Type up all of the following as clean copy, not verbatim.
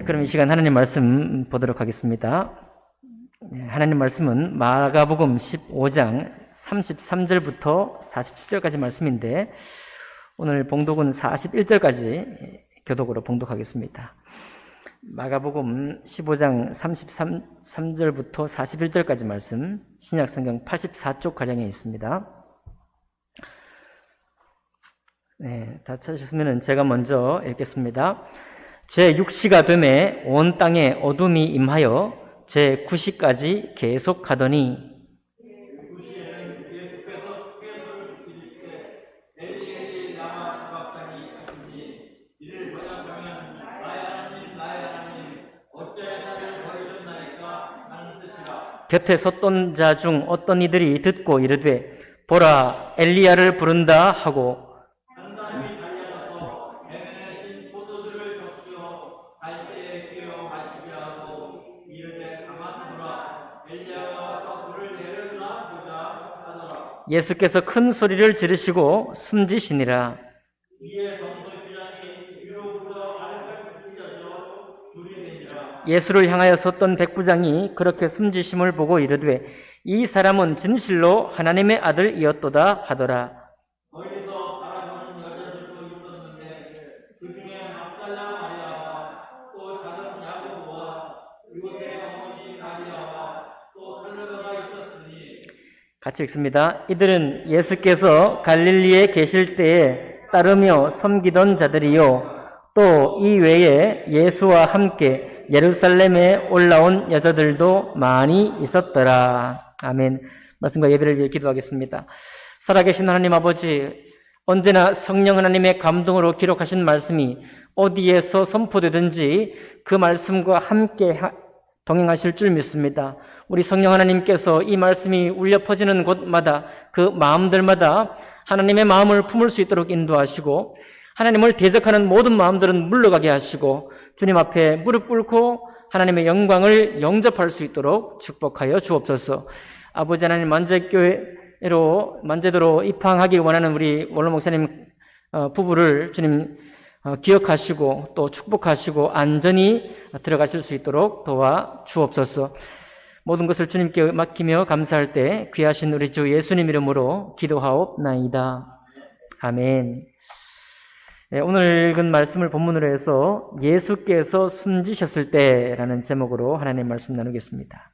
그럼 이 시간 하나님 말씀 보도록 하겠습니다. 하나님 말씀은 마가복음 15장 33절부터 47절까지 말씀인데 오늘 봉독은 41절까지 교독으로 봉독하겠습니다. 마가복음 15장 33절부터 41절까지 말씀, 신약성경 84쪽 가량에 있습니다. 다 찾으셨으면 제가 먼저 읽겠습니다. 제6시가 되매 온 땅에 어둠이 임하여 제9시까지 계속하더니 곁에 섰던 자 중 어떤 이들이 듣고 이르되 보라 엘리야를 부른다 하고 예수께서 큰 소리를 지르시고 숨지시니라. 예수를 향하여 섰던 백부장이 그렇게 숨지심을 보고 이르되 이 사람은 진실로 하나님의 아들이었도다 하더라. 같이 읽습니다. 이들은 예수께서 갈릴리에 계실 때에 따르며 섬기던 자들이요 또 이 외에 예수와 함께 예루살렘에 올라온 여자들도 많이 있었더라. 아멘. 말씀과 예배를 위해 기도하겠습니다. 살아계신 하나님 아버지, 언제나 성령 하나님의 감동으로 기록하신 말씀이 어디에서 선포되든지 그 말씀과 함께 동행하실 줄 믿습니다. 우리 성령 하나님께서 이 말씀이 울려 퍼지는 곳마다 그 마음들마다 하나님의 마음을 품을 수 있도록 인도하시고 하나님을 대적하는 모든 마음들은 물러가게 하시고 주님 앞에 무릎 꿇고 하나님의 영광을 영접할 수 있도록 축복하여 주옵소서. 아버지 하나님, 만제도로 입항하길 원하는 우리 원로 목사님 부부를 주님 기억하시고 또 축복하시고 안전히 들어가실 수 있도록 도와 주옵소서. 모든 것을 주님께 맡기며 감사할 때 귀하신 우리 주 예수님 이름으로 기도하옵나이다. 아멘. 오늘 읽은 말씀을 본문으로 해서 예수께서 숨지셨을 때라는 제목으로 하나님의 말씀 나누겠습니다.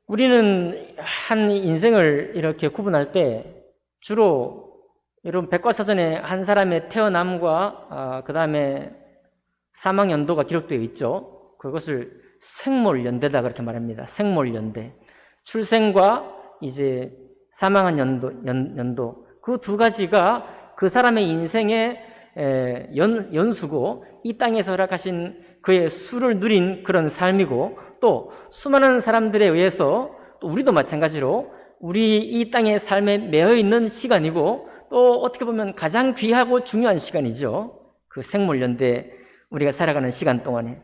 우리는 한 인생을 이렇게 구분할 때 주로 여러분 백과사전에 한 사람의 태어남과 그 다음에 사망 연도가 기록되어 있죠. 그것을 생몰연대다 그렇게 말합니다. 생몰연대. 출생과 이제 사망한 연도 그 두 가지가 그 사람의 인생의 연수고 이 땅에서 허락하신 그의 수를 누린 그런 삶이고 또 수많은 사람들에 의해서 또 우리도 마찬가지로 우리 이 땅의 삶에 매여 있는 시간이고 또 어떻게 보면 가장 귀하고 중요한 시간이죠. 그 생물연대 우리가 살아가는 시간 동안에.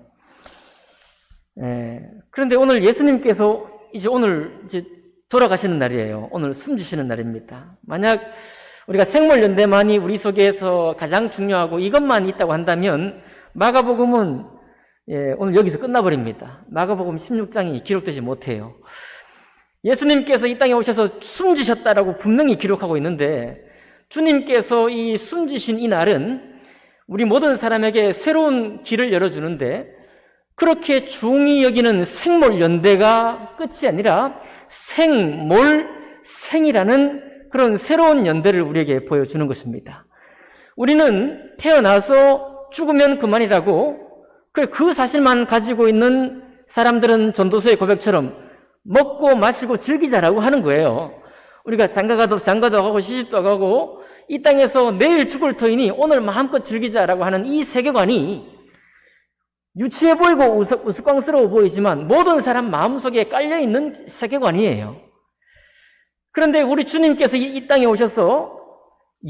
그런데 오늘 예수님께서 오늘 돌아가시는 날이에요. 오늘 숨지시는 날입니다. 만약 우리가 생물연대만이 우리 속에서 가장 중요하고 이것만 있다고 한다면 마가복음은 오늘 여기서 끝나버립니다. 마가복음 16장이 기록되지 못해요. 예수님께서 이 땅에 오셔서 숨지셨다라고 분명히 기록하고 있는데 주님께서 이 숨지신 이 날은 우리 모든 사람에게 새로운 길을 열어주는데 그렇게 중히 여기는 생몰연대가 끝이 아니라 생몰생이라는 그런 새로운 연대를 우리에게 보여주는 것입니다. 우리는 태어나서 죽으면 그만이라고 그 사실만 가지고 있는 사람들은 전도서의 고백처럼 먹고 마시고 즐기자라고 하는 거예요. 우리가 장가도 가고 시집도 가고 이 땅에서 내일 죽을 터이니 오늘 마음껏 즐기자라고 하는 이 세계관이 유치해 보이고 우스꽝스러워 보이지만 모든 사람 마음속에 깔려있는 세계관이에요. 그런데 우리 주님께서 이 땅에 오셔서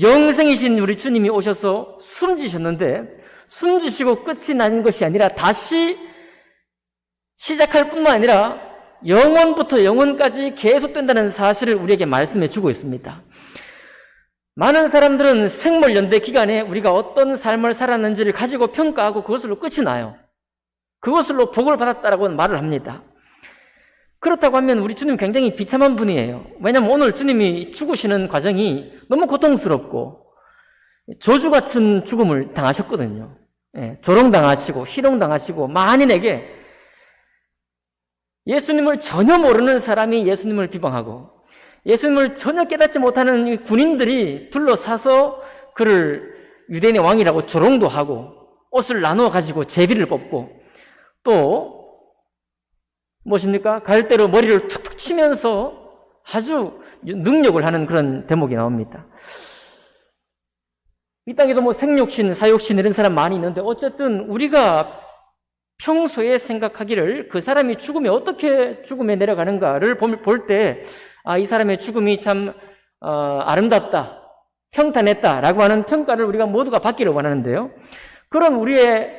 영생이신 우리 주님이 오셔서 숨지셨는데 숨지시고 끝이 난 것이 아니라 다시 시작할 뿐만 아니라 영원부터 영원까지 계속된다는 사실을 우리에게 말씀해 주고 있습니다. 많은 사람들은 생물연대 기간에 우리가 어떤 삶을 살았는지를 가지고 평가하고 그것으로 끝이 나요. 그것으로 복을 받았다라고 말을 합니다. 그렇다고 하면 우리 주님 굉장히 비참한 분이에요. 왜냐하면 오늘 주님이 죽으시는 과정이 너무 고통스럽고 저주 같은 죽음을 당하셨거든요. 조롱당하시고 희롱당하시고 만인에게 예수님을 전혀 모르는 사람이 예수님을 비방하고 예수님을 전혀 깨닫지 못하는 군인들이 둘러싸서 그를 유대인의 왕이라고 조롱도 하고 옷을 나누어 가지고 제비를 뽑고 또 무엇입니까? 갈대로 머리를 툭툭 치면서 아주 능욕을 하는 그런 대목이 나옵니다. 이 땅에도 뭐 생육신, 사육신 이런 사람 많이 있는데 어쨌든 우리가 평소에 생각하기를 그 사람이 죽음에 어떻게 죽음에 내려가는가를 볼 때 이 사람의 죽음이 참 아름답다, 평탄했다라고 하는 평가를 우리가 모두가 받기를 원하는데요. 그런 우리의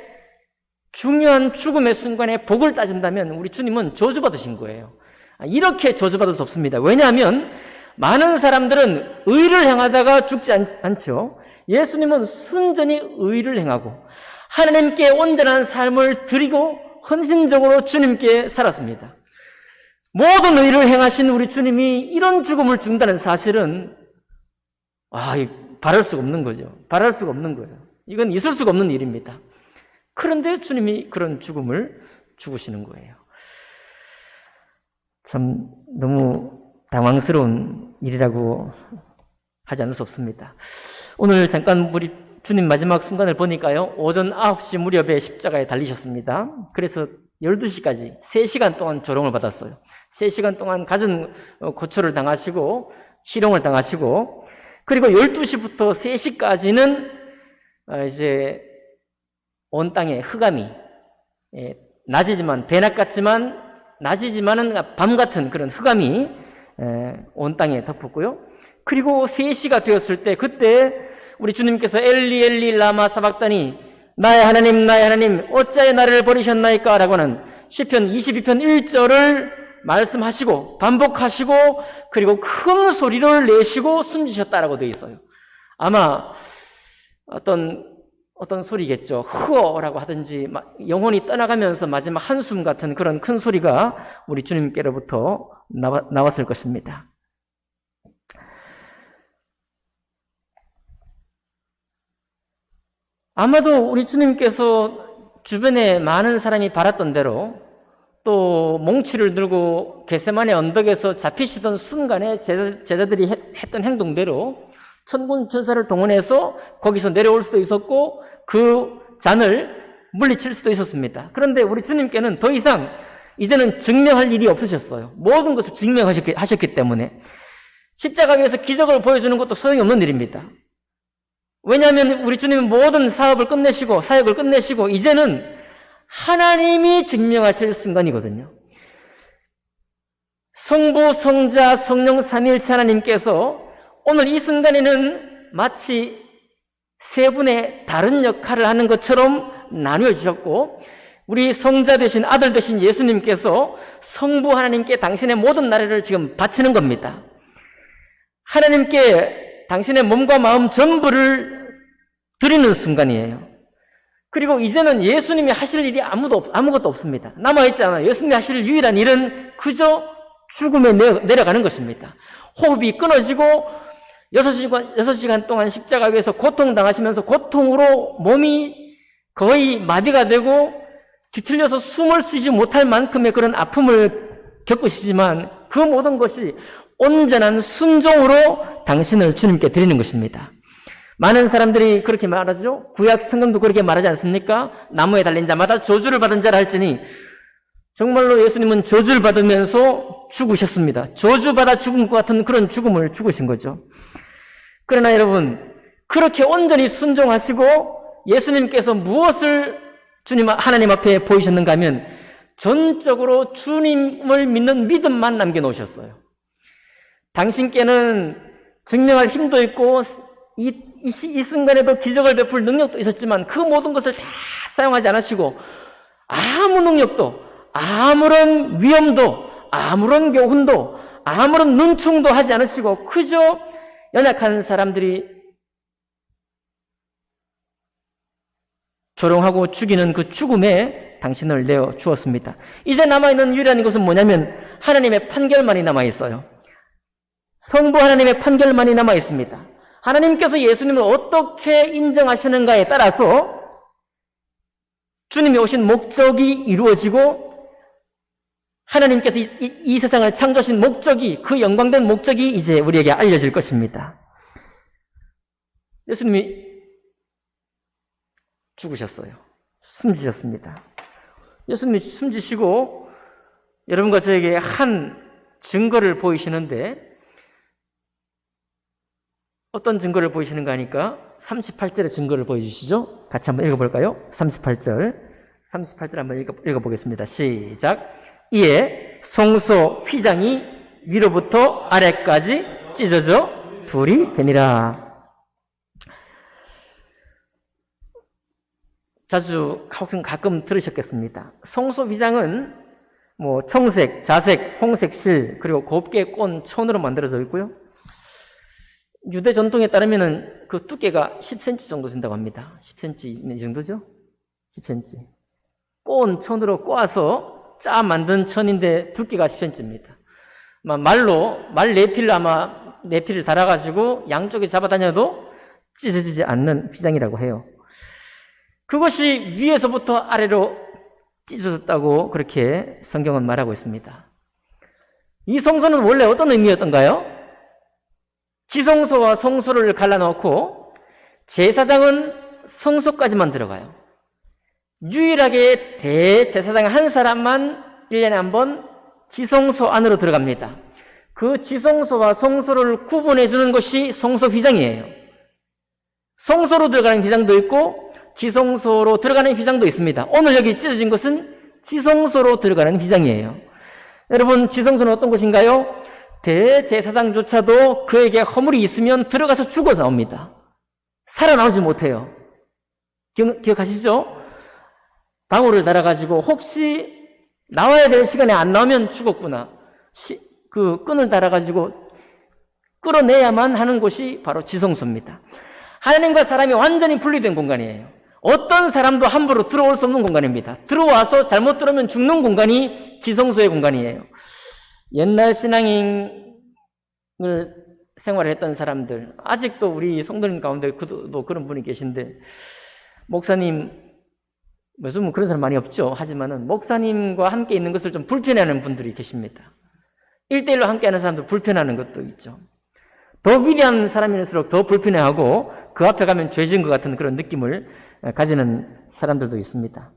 중요한 죽음의 순간에 복을 따진다면 우리 주님은 저주받으신 거예요. 이렇게 저주받을 수 없습니다. 왜냐하면 많은 사람들은 의를 행하다가 죽지 않죠. 예수님은 순전히 의를 행하고 하나님께 온전한 삶을 드리고 헌신적으로 주님께 살았습니다. 모든 의를 행하신 우리 주님이 이런 죽음을 죽는다는 사실은 바랄 수가 없는 거죠. 바랄 수가 없는 거예요. 이건 있을 수가 없는 일입니다. 그런데 주님이 그런 죽음을 죽으시는 거예요. 참 너무 당황스러운 일이라고 하지 않을 수 없습니다. 오늘 잠깐 우리 주님 마지막 순간을 보니까요. 오전 9시 무렵에 십자가에 달리셨습니다. 그래서 12시까지 3시간 동안 조롱을 받았어요. 3시간 동안 갖은 고초를 당하시고 희롱을 당하시고 그리고 12시부터 3시까지는 이제 온 땅에 흑암이 낮이지만 대낮 같지만 낮이지만은 밤 같은 그런 흑암이 온 땅에 덮었고요. 그리고 3시가 되었을 때 그때 우리 주님께서 엘리 엘리 라마 사박다니 나의 하나님 어찌하여 나를 버리셨나이까 라고 하는 시편 22편 1절을 말씀하시고 반복하시고 그리고 큰 소리를 내시고 숨지셨다라고 되어 있어요. 아마 어떤 소리겠죠. 흐어라고 하든지 영혼이 떠나가면서 마지막 한숨 같은 그런 큰 소리가 우리 주님께로부터 나왔을 것입니다. 아마도 우리 주님께서 주변에 많은 사람이 바랐던 대로 또 몽치를 들고 겟세마네 언덕에서 잡히시던 순간에 제자들이 했던 행동대로 천군 천사를 동원해서 거기서 내려올 수도 있었고 그 잔을 물리칠 수도 있었습니다. 그런데 우리 주님께는 더 이상 이제는 증명할 일이 없으셨어요. 모든 것을 증명하셨기 때문에 십자가 위에서 기적을 보여주는 것도 소용이 없는 일입니다. 왜냐하면 우리 주님은 모든 사업을 끝내시고 사역을 끝내시고 이제는 하나님이 증명하실 순간이거든요. 성부, 성자, 성령 삼위일체 하나님께서 오늘 이 순간에는 마치 세 분의 다른 역할을 하는 것처럼 나누어 주셨고 우리 성자 되신 아들 되신 예수님께서 성부 하나님께 당신의 모든 나라를 지금 바치는 겁니다. 하나님께 당신의 몸과 마음 전부를 드리는 순간이에요. 그리고 이제는 예수님이 하실 일이 아무것도 없습니다. 남아있잖아요. 예수님이 하실 유일한 일은 그저 죽음에 내려가는 것입니다. 호흡이 끊어지고 6시간 동안 십자가 위에서 고통당하시면서 고통으로 몸이 거의 마비가 되고 뒤틀려서 숨을 쉬지 못할 만큼의 그런 아픔을 겪으시지만 그 모든 것이 온전한 순종으로 당신을 주님께 드리는 것입니다. 많은 사람들이 그렇게 말하죠. 구약 성경도 그렇게 말하지 않습니까? 나무에 달린 자마다 저주를 받은 자라 할지니 정말로 예수님은 저주를 받으면서 죽으셨습니다. 저주받아 죽은 것 같은 그런 죽음을 죽으신 거죠. 그러나 여러분 그렇게 온전히 순종하시고 예수님께서 무엇을 하나님 앞에 보이셨는가 하면 전적으로 주님을 믿는 믿음만 남겨놓으셨어요. 당신께는 증명할 힘도 있고 이 순간에도 기적을 베풀 능력도 있었지만 그 모든 것을 다 사용하지 않으시고 아무 능력도 아무런 위험도 아무런 교훈도 아무런 눈총도 하지 않으시고 그저 연약한 사람들이 조롱하고 죽이는 그 죽음에 당신을 내어 주었습니다. 이제 남아있는 유일한 것은 뭐냐면 하나님의 판결만이 남아있어요. 성부 하나님의 판결만이 남아있습니다. 하나님께서 예수님을 어떻게 인정하시는가에 따라서 주님이 오신 목적이 이루어지고 하나님께서 이 세상을 창조하신 목적이, 그 영광된 목적이 이제 우리에게 알려질 것입니다. 예수님이 죽으셨어요. 숨지셨습니다. 예수님이 숨지시고 여러분과 저에게 한 증거를 보이시는데 어떤 증거를 보이시는가 하니까 38절의 증거를 보여주시죠. 같이 한번 읽어볼까요? 38절 한번 읽어보겠습니다. 시작. 이에 성소 휘장이 위로부터 아래까지 찢어져 둘이 되니라. 자주 혹은 가끔 들으셨겠습니다. 성소 휘장은 뭐 청색, 자색, 홍색 실 그리고 곱게 꼰 천으로 만들어져 있고요. 유대 전통에 따르면은 그 두께가 10cm 정도 된다고 합니다. 10cm 이 정도죠? 10cm. 꼰 천으로 꼬아서 짜 만든 천인데 두께가 10cm입니다. 말 내피를 달아가지고 양쪽에 잡아다녀도 찢어지지 않는 휘장이라고 해요. 그것이 위에서부터 아래로 찢어졌다고 그렇게 성경은 말하고 있습니다. 이 성소는 원래 어떤 의미였던가요? 지성소와 성소를 갈라놓고 제사장은 성소까지만 들어가요. 유일하게 대제사장 한 사람만 1년에 한 번 지성소 안으로 들어갑니다. 그 지성소와 성소를 구분해 주는 것이 성소 휘장이에요. 성소로 들어가는 휘장도 있고 지성소로 들어가는 휘장도 있습니다. 오늘 여기 찢어진 것은 지성소로 들어가는 휘장이에요. 여러분, 지성소는 어떤 곳인가요? 대제사장조차도 그에게 허물이 있으면 들어가서 죽어 나옵니다. 살아나오지 못해요. 기억하시죠? 방울을 달아가지고 혹시 나와야 될 시간에 안 나오면 죽었구나. 그 끈을 달아가지고 끌어내야만 하는 곳이 바로 지성소입니다. 하나님과 사람이 완전히 분리된 공간이에요. 어떤 사람도 함부로 들어올 수 없는 공간입니다. 들어와서 잘못 들어오면 죽는 공간이 지성소의 공간이에요. 옛날 신앙인을 생활했던 사람들, 아직도 우리 성도님 가운데 그런 분이 계신데, 목사님, 요즘은 그런 사람 많이 없죠. 하지만은 목사님과 함께 있는 것을 좀 불편해하는 분들이 계십니다. 1대1로 함께하는 사람들 불편해하는 것도 있죠. 더 위대한 사람일수록 더 불편해하고 그 앞에 가면 죄진 것 같은 그런 느낌을 가지는 사람들도 있습니다.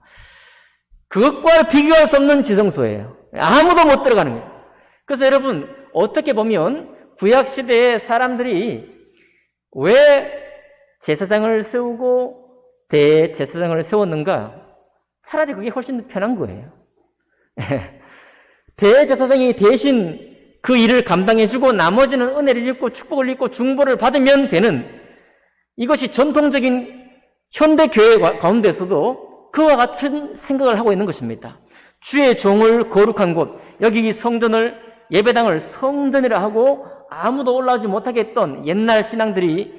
그것과 비교할 수 없는 지성소예요. 아무도 못 들어가는 거예요. 그래서 여러분, 어떻게 보면 구약시대의 사람들이 왜 제사장을 세우고 대제사장을 세웠는가? 차라리 그게 훨씬 더 편한 거예요. 대제사장이 대신 그 일을 감당해주고 나머지는 은혜를 입고 축복을 입고 중보를 받으면 되는, 이것이 전통적인 현대교회 가운데서도 그와 같은 생각을 하고 있는 것입니다. 주의 종을 거룩한 곳, 여기 성전을, 예배당을 성전이라 하고 아무도 올라오지 못하게 했던 옛날 신앙들이,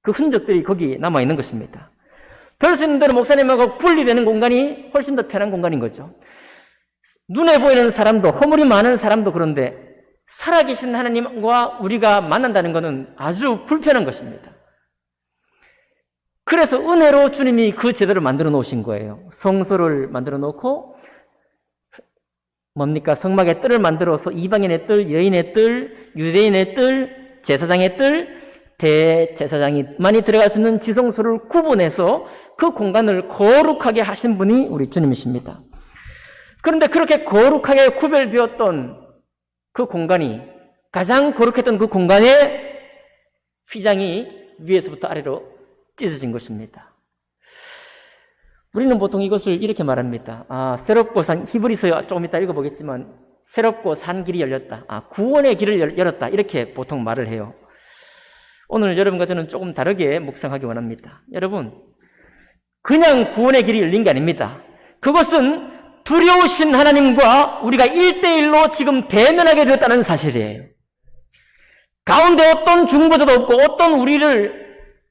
그 흔적들이 거기 남아있는 것입니다. 별 수 있는 대로 목사님하고 분리되는 공간이 훨씬 더 편한 공간인 거죠. 눈에 보이는 사람도, 허물이 많은 사람도 그런데 살아계신 하나님과 우리가 만난다는 것은 아주 불편한 것입니다. 그래서 은혜로 주님이 그 제도를 만들어 놓으신 거예요. 성소를 만들어 놓고 뭡니까? 성막의 뜰을 만들어서 이방인의 뜰, 여인의 뜰, 유대인의 뜰, 제사장의 뜰, 대제사장이 많이 들어갈 수 있는 지성소를 구분해서 그 공간을 거룩하게 하신 분이 우리 주님이십니다. 그런데 그렇게 거룩하게 구별되었던 그 공간이, 가장 거룩했던 그 공간에 휘장이 위에서부터 아래로 찢어진 것입니다. 우리는 보통 이것을 이렇게 말합니다. 새롭고 산, 히브리서 조금 이따 읽어보겠지만, 새롭고 산 길이 열렸다. 구원의 길을 열었다. 이렇게 보통 말을 해요. 오늘 여러분과 저는 조금 다르게 묵상하기 원합니다. 여러분, 그냥 구원의 길이 열린 게 아닙니다. 그것은 두려우신 하나님과 우리가 1대1로 지금 대면하게 되었다는 사실이에요. 가운데 어떤 중보자도 없고 어떤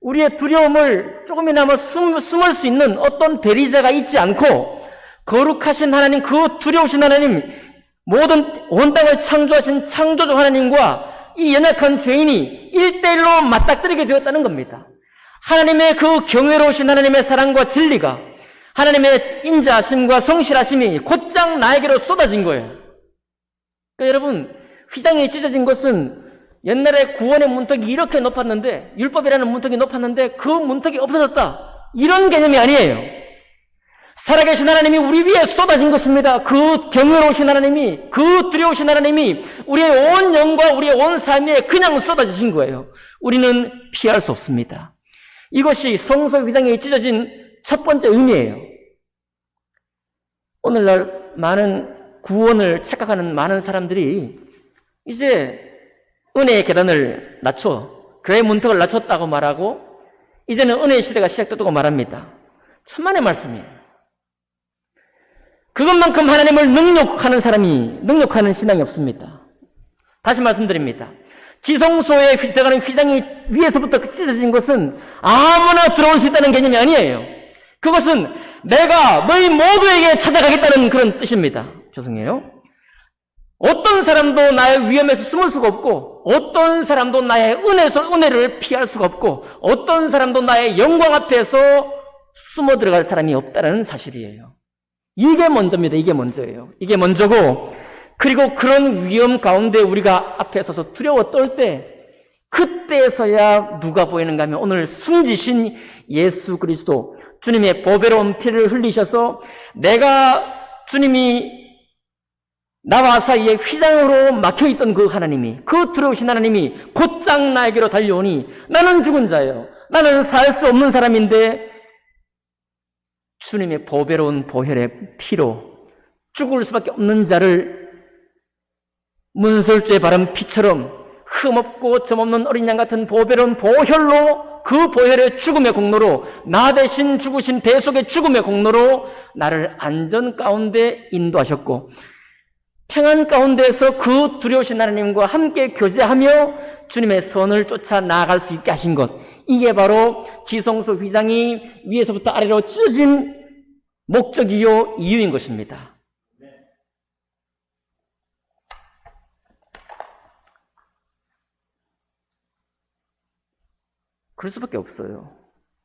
우리의 두려움을 조금이나마 숨을 수 있는 어떤 대리자가 있지 않고 거룩하신 하나님, 그 두려우신 하나님, 모든 온 땅을 창조하신 창조주 하나님과 이 연약한 죄인이 1대1로 맞닥뜨리게 되었다는 겁니다. 하나님의 그 경외로우신 하나님의 사랑과 진리가, 하나님의 인자하심과 성실하심이 곧장 나에게로 쏟아진 거예요. 그러니까 여러분, 휘장이 찢어진 것은 옛날에 구원의 문턱이 이렇게 높았는데, 율법이라는 문턱이 높았는데 그 문턱이 없어졌다, 이런 개념이 아니에요. 살아계신 하나님이 우리 위에 쏟아진 것입니다. 그 경외로우신 하나님이, 그 두려우신 하나님이 우리의 온 영과 우리의 온 삶에 그냥 쏟아지신 거예요. 우리는 피할 수 없습니다. 이것이 성소 휘장이 찢어진 첫 번째 의미예요. 오늘날 많은 구원을 착각하는 많은 사람들이 이제 은혜의 계단을 그의 문턱을 낮췄다고 말하고 이제는 은혜의 시대가 시작됐다고 말합니다. 천만의 말씀이에요. 그것만큼 하나님을 능력하는 신앙이 없습니다. 다시 말씀드립니다. 지성소에 들어가는 휘장이 위에서부터 찢어진 것은 아무나 들어올 수 있다는 개념이 아니에요. 그것은 내가 너희 모두에게 찾아가겠다는 그런 뜻입니다. 죄송해요. 어떤 사람도 나의 위험에서 숨을 수가 없고, 어떤 사람도 나의 은혜를 피할 수가 없고, 어떤 사람도 나의 영광 앞에서 숨어 들어갈 사람이 없다는 사실이에요. 이게 먼저입니다. 이게 먼저예요. 이게 먼저고, 그리고 그런 위험 가운데 우리가 앞에 서서 두려워 떨 때, 그때서야 누가 보이는가 하면 오늘 숨지신 예수 그리스도, 주님의 보배로운 피를 흘리셔서 주님이 나와 사이에 휘장으로 막혀있던 그 하나님이, 그 두려우신 하나님이 곧장 나에게로 달려오니 나는 죽은 자예요. 나는 살 수 없는 사람인데 주님의 보배로운 보혈의 피로 죽을 수밖에 없는 자를 문설주에 바른 피처럼 흠없고 점없는 어린 양 같은 보배로운 보혈로, 그 보혈의 죽음의 공로로, 나 대신 죽으신 대속의 죽음의 공로로 나를 안전 가운데 인도하셨고, 평안 가운데서 그 두려우신 하나님과 함께 교제하며 주님의 선을 쫓아 나아갈 수 있게 하신 것, 이게 바로 지성소 휘장이 위에서부터 아래로 찢어진 목적이요 이유인 것입니다. 그럴 수밖에 없어요.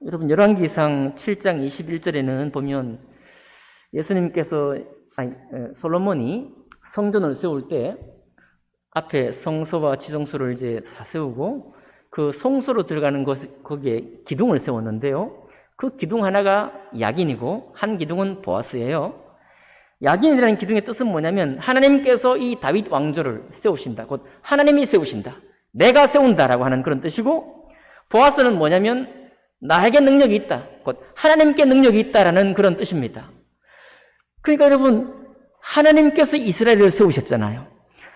여러분, 열왕기상 7장 21절에는 보면 예수님께서 솔로몬이 성전을 세울 때 앞에 성소와 지성소를 이제 다 세우고 그 성소로 들어가는 거기에 기둥을 세웠는데요. 그 기둥 하나가 야긴이고 한 기둥은 보아스예요. 야긴이라는 기둥의 뜻은 뭐냐면 하나님께서 이 다윗 왕조를 세우신다. 곧 하나님이 세우신다. 내가 세운다라고 하는 그런 뜻이고, 보아스는 뭐냐면 나에게 능력이 있다. 곧 하나님께 능력이 있다라는 그런 뜻입니다. 그러니까 여러분, 하나님께서 이스라엘을 세우셨잖아요.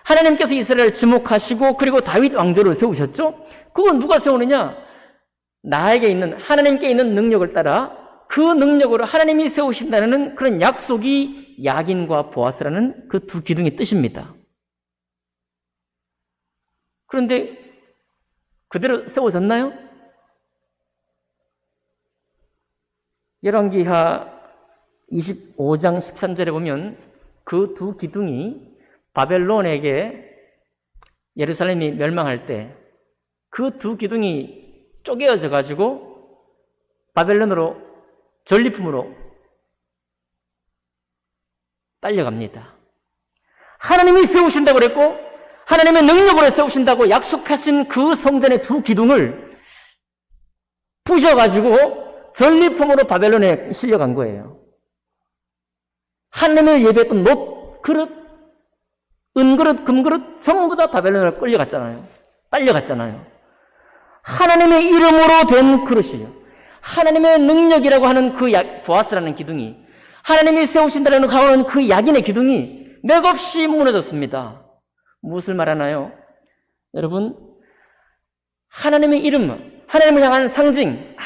하나님께서 이스라엘을 지목하시고 그리고 다윗 왕조를 세우셨죠. 그건 누가 세우느냐? 나에게 있는, 하나님께 있는 능력을 따라 그 능력으로 하나님이 세우신다는 그런 약속이 야긴과 보아스라는 그 두 기둥의 뜻입니다. 그런데 그대로 세워졌나요? 열왕기하 25장 13절에 보면 그 두 기둥이 바벨론에게 예루살렘이 멸망할 때 그 두 기둥이 쪼개어져 가지고 바벨론으로 전리품으로 딸려갑니다. 하나님이 세우신다고 그랬고 하나님의 능력으로 세우신다고 약속하신 그 성전의 두 기둥을 부셔가지고 전리품으로 바벨론에 실려간 거예요. 하나님을 예배했던 놋 그릇, 은그릇, 금그릇 전부 다 바벨론으로 끌려갔잖아요. 딸려갔잖아요. 하나님의 이름으로 된 그릇이에요. 하나님의 능력이라고 하는 그 보아스라는 기둥이, 하나님이 세우신다라는 하는 그 야긴의 기둥이 맥없이 무너졌습니다. 무엇을 말하나요? 여러분, 하나님의 이름, 하나님을 향한 상징,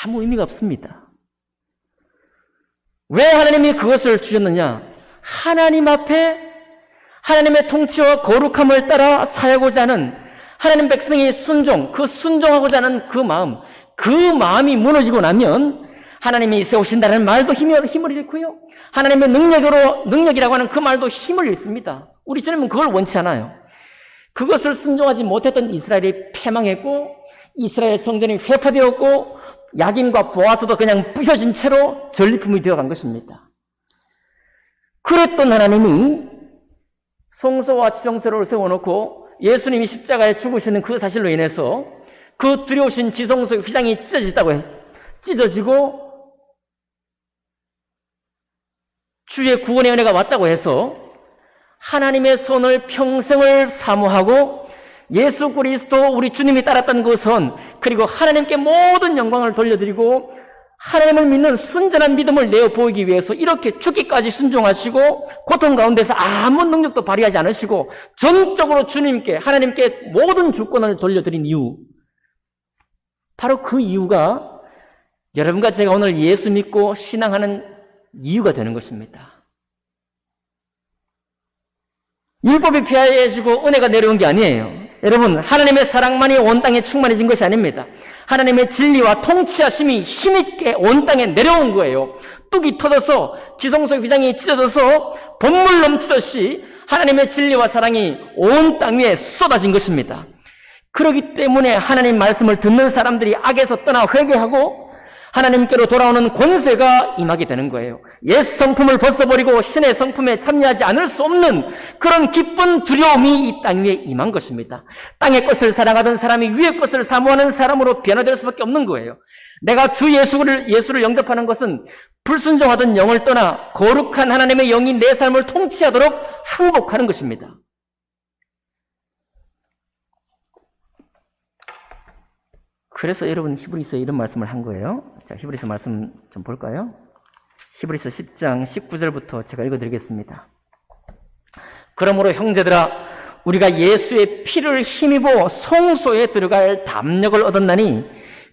아무 의미가 없습니다. 왜 하나님이 그것을 주셨느냐? 하나님 앞에 하나님의 통치와 거룩함을 따라 살고자 하는, 하나님 백성의 순종, 그 순종하고자 하는 그 마음이 무너지고 나면 하나님이 세우신다는 말도 힘을 잃고요. 하나님의 능력이라고 하는 그 말도 힘을 잃습니다. 우리 주님은 그걸 원치 않아요. 그것을 순종하지 못했던 이스라엘이 패망했고, 이스라엘 성전이 회파되었고, 야긴과 보아스도 그냥 부셔진 채로 전리품이 되어간 것입니다. 그랬던 하나님이 성소와 지성소를 세워놓고 예수님이 십자가에 죽으시는 그 사실로 인해서 그 두려우신 지성소의 휘장이 찢어지고 주의 구원의 은혜가 왔다고 해서 하나님의 손을 평생을 사모하고 예수 그리스도 우리 주님이 따랐던 그 선, 그리고 하나님께 모든 영광을 돌려드리고 하나님을 믿는 순전한 믿음을 내어 보이기 위해서 이렇게 죽기까지 순종하시고 고통 가운데서 아무 능력도 발휘하지 않으시고 전적으로 주님께, 하나님께 모든 주권을 돌려드린 이유, 바로 그 이유가 여러분과 제가 오늘 예수 믿고 신앙하는 이유가 되는 것입니다. 율법이 폐하해지고 은혜가 내려온 게 아니에요. 여러분, 하나님의 사랑만이 온 땅에 충만해진 것이 아닙니다. 하나님의 진리와 통치하심이 힘있게 온 땅에 내려온 거예요. 뚝이 터져서 지성소의 휘장이 찢어져서 번물 넘치듯이 하나님의 진리와 사랑이 온 땅 위에 쏟아진 것입니다. 그렇기 때문에 하나님 말씀을 듣는 사람들이 악에서 떠나 회개하고 하나님께로 돌아오는 권세가 임하게 되는 거예요. 옛 성품을 벗어버리고 신의 성품에 참여하지 않을 수 없는 그런 기쁜 두려움이 이 땅 위에 임한 것입니다. 땅의 것을 사랑하던 사람이 위의 것을 사모하는 사람으로 변화될 수밖에 없는 거예요. 내가 주 예수를 영접하는 것은 불순종하던 영을 떠나 거룩한 하나님의 영이 내 삶을 통치하도록 항복하는 것입니다. 그래서 여러분 히브리서에 이런 말씀을 한 거예요. 자, 히브리서 말씀 좀 볼까요? 히브리서 10장 19절부터 제가 읽어드리겠습니다. 그러므로 형제들아, 우리가 예수의 피를 힘입어 성소에 들어갈 담력을 얻었나니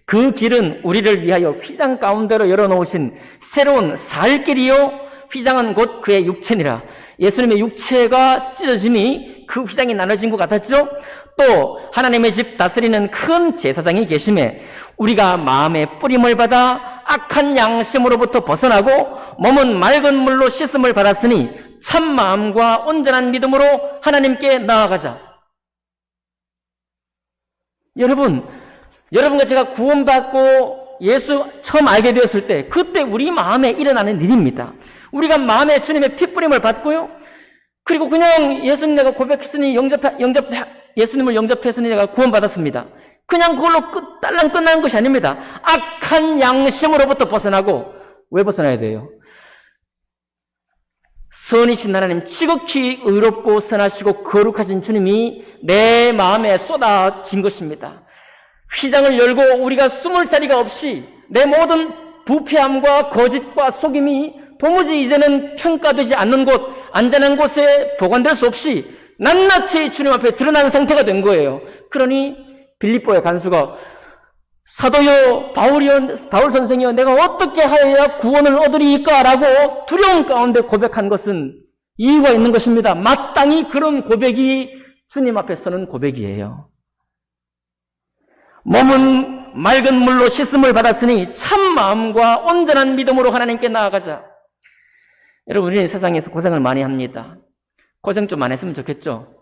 그 길은 우리를 위하여 휘장 가운데로 열어놓으신 새로운 살 길이요, 휘장은 곧 그의 육체니라. 예수님의 육체가 찢어짐이 그 휘장이 나눠진 것 같았죠? 또 하나님의 집 다스리는 큰 제사장이 계심에 우리가 마음의 뿌림을 받아 악한 양심으로부터 벗어나고 몸은 맑은 물로 씻음을 받았으니 참 마음과 온전한 믿음으로 하나님께 나아가자. 여러분과 제가 구원받고 예수 처음 알게 되었을 때 그때 우리 마음에 일어나는 일입니다. 우리가 마음에 주님의 핏뿌림을 받고요, 그리고 그냥 예수님 내가 고백했으니 예수님을 영접했으니 내가 구원받았습니다. 그냥 그걸로 딸랑 끝나는 것이 아닙니다. 악한 양심으로부터 벗어나고, 왜 벗어나야 돼요? 선이신 하나님, 지극히 의롭고 선하시고 거룩하신 주님이 내 마음에 쏟아진 것입니다. 휘장을 열고 우리가 숨을 자리가 없이 내 모든 부패함과 거짓과 속임이 도무지 이제는 평가되지 않는 곳, 안전한 곳에 보관될 수 없이 낱낱이 주님 앞에 드러나는 상태가 된 거예요. 그러니 빌립보의 간수가 사도여 바울 선생이여, 내가 어떻게 하여야 구원을 얻으리까? 라고 두려움 가운데 고백한 것은 이유가 있는 것입니다. 마땅히 그런 고백이 주님 앞에 서는 고백이에요. 몸은 맑은 물로 씻음을 받았으니 참 마음과 온전한 믿음으로 하나님께 나아가자. 여러분, 우리는 세상에서 고생을 많이 합니다. 고생 좀 안 했으면 좋겠죠?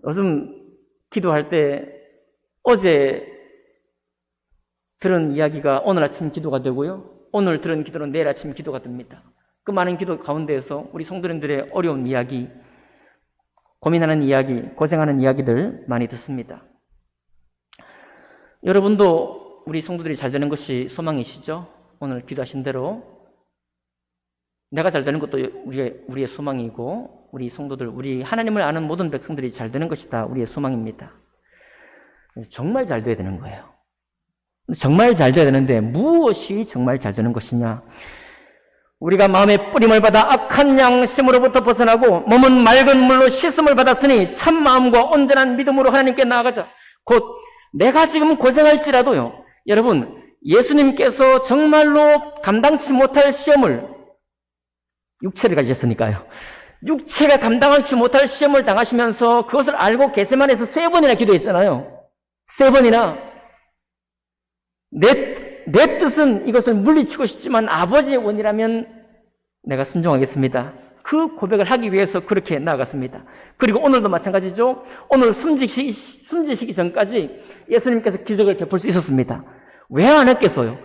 요즘 기도할 때 어제 들은 이야기가 오늘 아침 기도가 되고요, 오늘 들은 기도는 내일 아침 기도가 됩니다. 그 많은 기도 가운데에서 우리 성도님들의 어려운 이야기, 고민하는 이야기, 고생하는 이야기들 많이 듣습니다. 여러분도 우리 성도들이 잘 되는 것이 소망이시죠? 오늘 기도하신 대로 내가 잘 되는 것도 우리의 소망이고, 우리 성도들, 우리 하나님을 아는 모든 백성들이 잘 되는 것이 다 우리의 소망입니다. 정말 잘 돼야 되는 거예요. 정말 잘 돼야 되는데 무엇이 정말 잘 되는 것이냐? 우리가 마음의 뿌림을 받아 악한 양심으로부터 벗어나고 몸은 맑은 물로 씻음을 받았으니 참 마음과 온전한 믿음으로 하나님께 나아가자. 곧 내가 지금 고생할지라도요, 여러분, 예수님께서 정말로 감당치 못할 시험을, 육체를 가지셨으니까요, 육체가 감당하지 못할 시험을 당하시면서 그것을 알고 겟세마네에서 3번이나 기도했잖아요. 3번이나. 내 뜻은 이것을 물리치고 싶지만 아버지의 원이라면 내가 순종하겠습니다. 그 고백을 하기 위해서 그렇게 나아갔습니다. 그리고 오늘도 마찬가지죠. 오늘 숨지시기 전까지 예수님께서 기적을 베풀 수 있었습니다. 왜 안 했겠어요?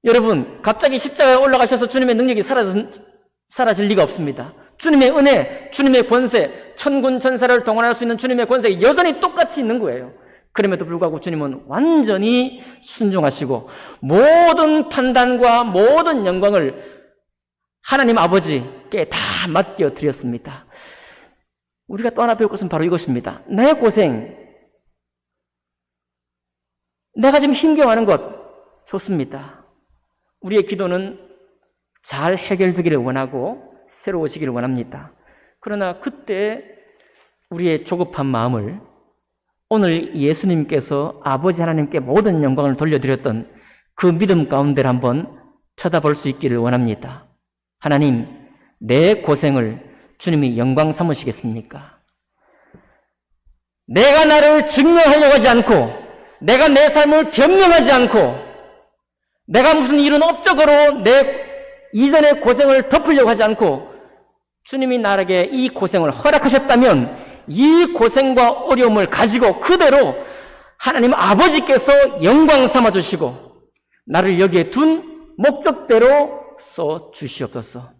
여러분, 갑자기 십자가에 올라가셔서 주님의 능력이 사라질 리가 없습니다. 주님의 은혜, 주님의 권세, 천군 천사를 동원할 수 있는 주님의 권세가 여전히 똑같이 있는 거예요. 그럼에도 불구하고 주님은 완전히 순종하시고 모든 판단과 모든 영광을 하나님 아버지께 다 맡겨 드렸습니다. 우리가 또 하나 배울 것은 바로 이것입니다. 내 고생, 내가 지금 힘겨워하는 것 좋습니다. 우리의 기도는 잘 해결되기를 원하고 새로워지기를 원합니다. 그러나 그때 우리의 조급한 마음을 오늘 예수님께서 아버지 하나님께 모든 영광을 돌려드렸던 그 믿음 가운데를 한번 쳐다볼 수 있기를 원합니다. 하나님, 내 고생을 주님이 영광 삼으시겠습니까? 내가 나를 증명하려고 하지 않고, 내가 내 삶을 변명하지 않고, 내가 무슨 이런 업적으로 내 이전의 고생을 덮으려고 하지 않고, 주님이 나에게 이 고생을 허락하셨다면 이 고생과 어려움을 가지고 그대로 하나님 아버지께서 영광 삼아주시고 나를 여기에 둔 목적대로 써주시옵소서.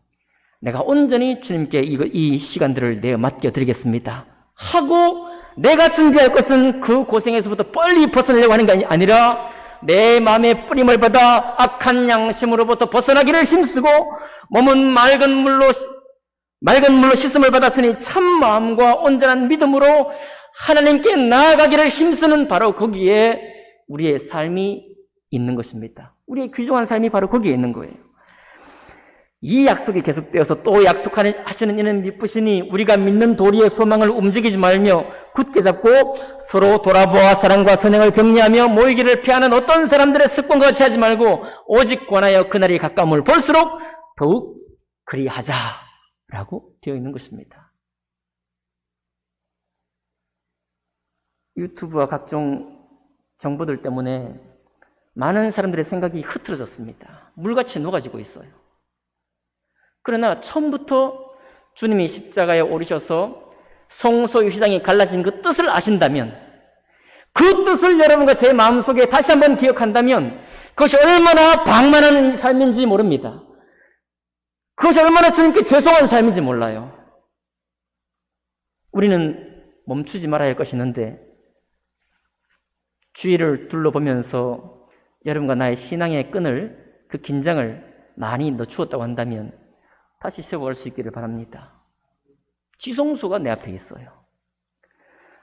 내가 온전히 주님께 이 시간들을 내어 맡겨드리겠습니다 하고 내가 준비할 것은 그 고생에서부터 빨리 벗어나려고 하는 게 아니라 내 마음의 뿌림을 받아 악한 양심으로부터 벗어나기를 힘쓰고 몸은 맑은 물로 씻음을 받았으니 참 마음과 온전한 믿음으로 하나님께 나아가기를 힘쓰는 바로 거기에 우리의 삶이 있는 것입니다. 우리의 귀중한 삶이 바로 거기에 있는 거예요. 이 약속이 계속되어서 또 약속하시는 이는 미쁘시니 우리가 믿는 도리의 소망을 움직이지 말며 굳게 잡고 서로 돌아보아 사랑과 선행을 격려하며 모이기를 피하는 어떤 사람들의 습관과 같이 하지 말고 오직 권하여 그날이 가까움을 볼수록 더욱 그리하자라고 되어 있는 것입니다. 유튜브와 각종 정보들 때문에 많은 사람들의 생각이 흐트러졌습니다. 물같이 녹아지고 있어요. 그러나 처음부터 주님이 십자가에 오르셔서 성소의 휘장이 갈라진 그 뜻을 아신다면, 그 뜻을 여러분과 제 마음속에 다시 한번 기억한다면 그것이 얼마나 방만한 삶인지 모릅니다. 그것이 얼마나 주님께 죄송한 삶인지 몰라요. 우리는 멈추지 말아야 할 것이 있는데 주위를 둘러보면서 여러분과 나의 신앙의 끈을, 그 긴장을 많이 늦추었다고 한다면 다시 세워갈 수 있기를 바랍니다. 지성소가 내 앞에 있어요.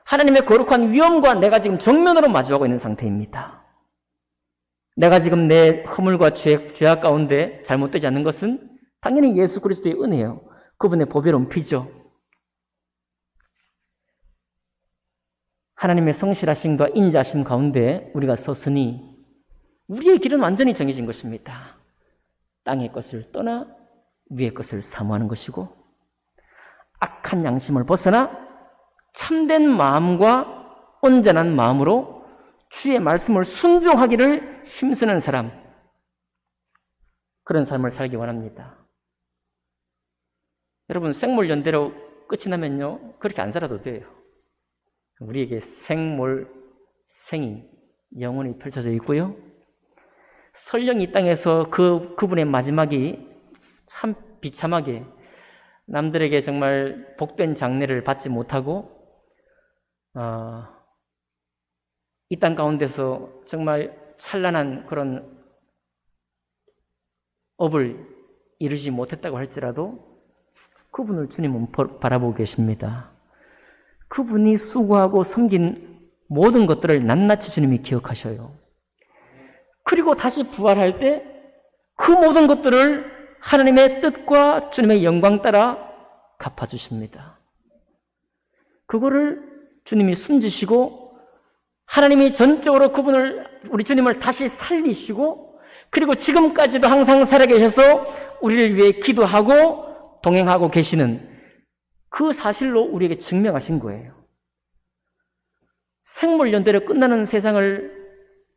하나님의 거룩한 위엄과 내가 지금 정면으로 마주하고 있는 상태입니다. 내가 지금 내 허물과 죄악 가운데 잘못되지 않는 것은 당연히 예수 그리스도의 은혜예요. 그분의 보배로운 피죠. 하나님의 성실하심과 인자하심 가운데 우리가 섰으니 우리의 길은 완전히 정해진 것입니다. 땅의 것을 떠나 위의 것을 사모하는 것이고 악한 양심을 벗어나 참된 마음과 온전한 마음으로 주의 말씀을 순종하기를 힘쓰는 사람, 그런 삶을 살기 원합니다. 여러분, 생물연대로 끝이 나면요 그렇게 안 살아도 돼요. 우리에게 생이 영원히 펼쳐져 있고요, 설령 이 땅에서 그분의 마지막이 참 비참하게 남들에게 정말 복된 장례를 받지 못하고 이 땅 가운데서 정말 찬란한 그런 업을 이루지 못했다고 할지라도 그분을 주님은 바라보고 계십니다. 그분이 수고하고 섬긴 모든 것들을 낱낱이 주님이 기억하셔요. 그리고 다시 부활할 때 그 모든 것들을 하나님의 뜻과 주님의 영광 따라 갚아주십니다. 그거를 주님이 숨지시고 하나님이 전적으로 우리 주님을 다시 살리시고, 그리고 지금까지도 항상 살아계셔서 우리를 위해 기도하고 동행하고 계시는 그 사실로 우리에게 증명하신 거예요. 생물연대로 끝나는 세상을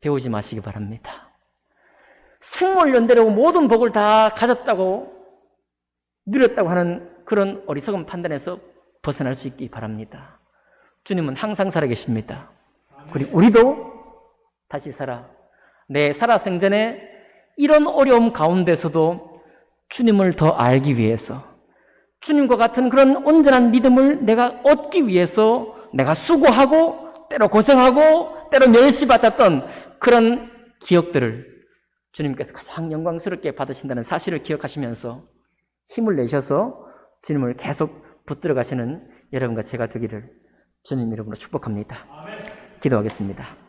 배우지 마시기 바랍니다. 생물연대로 모든 복을 다 가졌다고 누렸다고 하는 그런 어리석은 판단에서 벗어날 수 있기 바랍니다. 주님은 항상 살아계십니다. 그리고 우리도 다시 살아. 내 살아생전에 이런 어려움 가운데서도 주님을 더 알기 위해서, 주님과 같은 그런 온전한 믿음을 내가 얻기 위해서 내가 수고하고 때로 고생하고 때로 멸시받았던 그런 기억들을 주님께서 가장 영광스럽게 받으신다는 사실을 기억하시면서 힘을 내셔서 주님을 계속 붙들어 가시는 여러분과 제가 되기를 주님 이름으로 축복합니다. 기도하겠습니다.